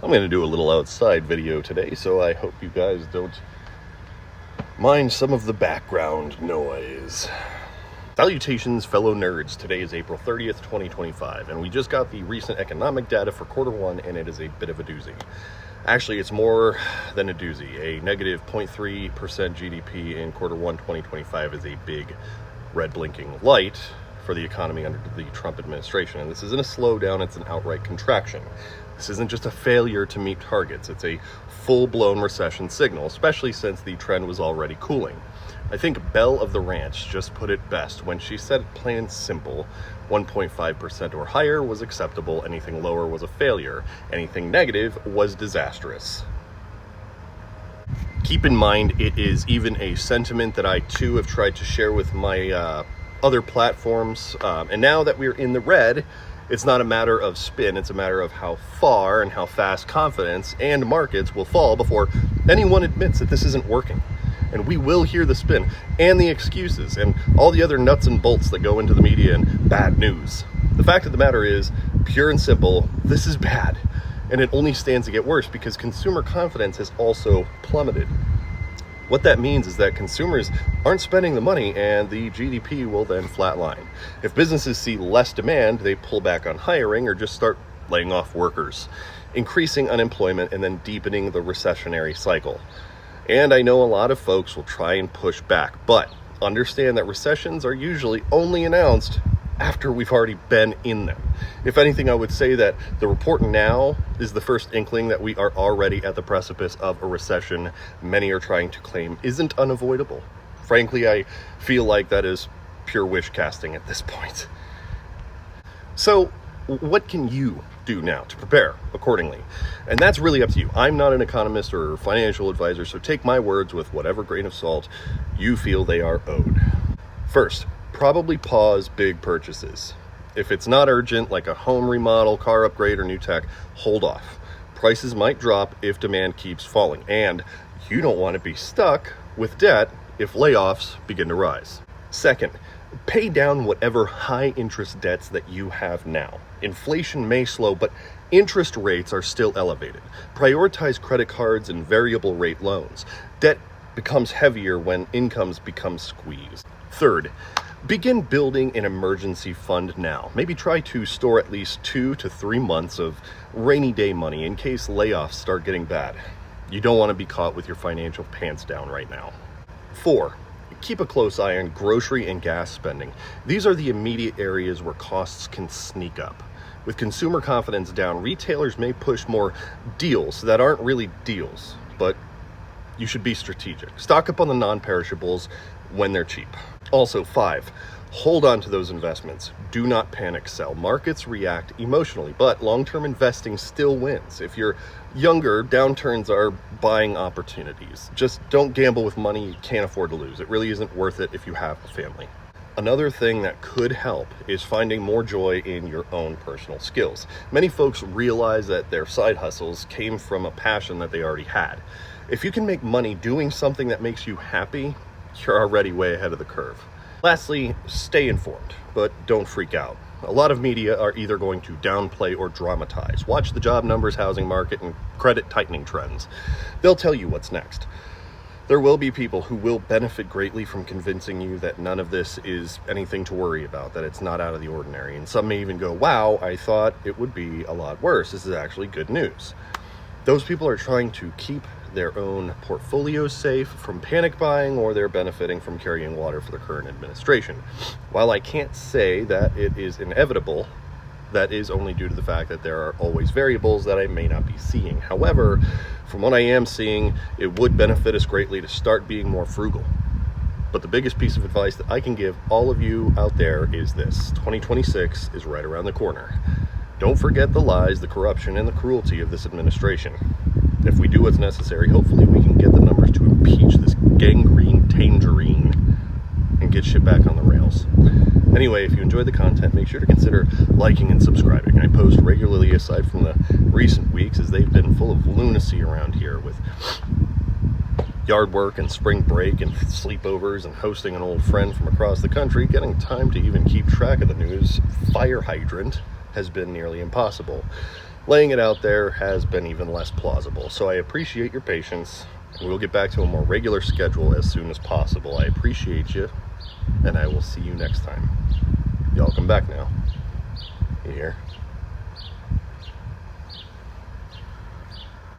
I'm going to do a little outside video today, so I hope you guys don't mind some of the background noise. Salutations, fellow nerds. Today is April 30th, 2025, and we just got the recent economic data for quarter one, and it is a bit of a doozy. Actually, it's more than a doozy. A negative 0.3% GDP in quarter one 2025 is a big red blinking light for the economy under the Trump administration. And this isn't a slowdown, it's an outright contraction. This isn't just a failure to meet targets, it's a full-blown recession signal, especially since the trend was already cooling. I think Belle of the Ranch just put it best when she said it plain and simple: 1.5% or higher was acceptable, anything lower was a failure, anything negative was disastrous. Keep in mind, it is even a sentiment that I too have tried to share with my other platforms, and now that we're in the red, it's not a matter of spin, it's a matter of how far and how fast confidence and markets will fall before anyone admits that this isn't working. And we will hear the spin and the excuses and all the other nuts and bolts that go into the media and bad news. The fact of the matter is, pure and simple, this is bad. And it only stands to get worse because consumer confidence has also plummeted. What that means is that consumers aren't spending the money and the GDP will then flatline. If businesses see less demand, they pull back on hiring or just start laying off workers, increasing unemployment and then deepening the recessionary cycle. And I know a lot of folks will try and push back, but understand that recessions are usually only announced after we've already been in them. If anything, I would say that the report now is the first inkling that we are already at the precipice of a recession many are trying to claim isn't unavoidable. Frankly, I feel like that is pure wish casting at this point. So, what can you do now to prepare accordingly? And that's really up to you. I'm not an economist or financial advisor, so take my words with whatever grain of salt you feel they are owed. First, probably pause big purchases. If it's not urgent, like a home remodel, car upgrade, or new tech, hold off. Prices might drop if demand keeps falling, and you don't want to be stuck with debt if layoffs begin to rise. Second, pay down whatever high-interest debts that you have now. Inflation may slow, but interest rates are still elevated. Prioritize credit cards and variable rate loans. Debt becomes heavier when incomes become squeezed. Third, begin building an emergency fund now. Maybe try to store at least 2 to 3 months of rainy day money in case layoffs start getting bad. You don't want to be caught with your financial pants down right now. 4, keep a close eye on grocery and gas spending. These are the immediate areas where costs can sneak up. With consumer confidence down, retailers may push more deals that aren't really deals, but you should be strategic. Stock up on the non-perishables when they're cheap. Also, 5, hold on to those investments. Do not panic sell. Markets react emotionally, but long-term investing still wins. If you're younger, downturns are buying opportunities. Just don't gamble with money you can't afford to lose. It really isn't worth it if you have a family. Another thing that could help is finding more joy in your own personal skills. Many folks realize that their side hustles came from a passion that they already had. If you can make money doing something that makes you happy, you're already way ahead of the curve. Lastly, stay informed, but don't freak out. A lot of media are either going to downplay or dramatize. Watch the job numbers, housing market, and credit tightening trends. They'll tell you what's next. There will be people who will benefit greatly from convincing you that none of this is anything to worry about, that it's not out of the ordinary. And some may even go, wow, I thought it would be a lot worse. This is actually good news. Those people are trying to keep their own portfolios safe from panic buying, or they're benefiting from carrying water for the current administration. While I can't say that it is inevitable, that is only due to the fact that there are always variables that I may not be seeing. However, from what I am seeing, it would benefit us greatly to start being more frugal. But the biggest piece of advice that I can give all of you out there is this: 2026 is right around the corner. Don't forget the lies, the corruption, and the cruelty of this administration. If we do what's necessary, hopefully we can get the numbers to impeach this gangrene tangerine and get shit back on the rails. Anyway, if you enjoyed the content, make sure to consider liking and subscribing. I post regularly aside from the recent weeks, as they've been full of lunacy around here with yard work and spring break and sleepovers and hosting an old friend from across the country. Getting time to even keep track of the news fire hydrant has been nearly impossible. laying it out there has been even less plausible. So I appreciate your patience, and we'll get back to a more regular schedule as soon as possible. I appreciate you, and I will see you next time. Y'all come back now. You hear?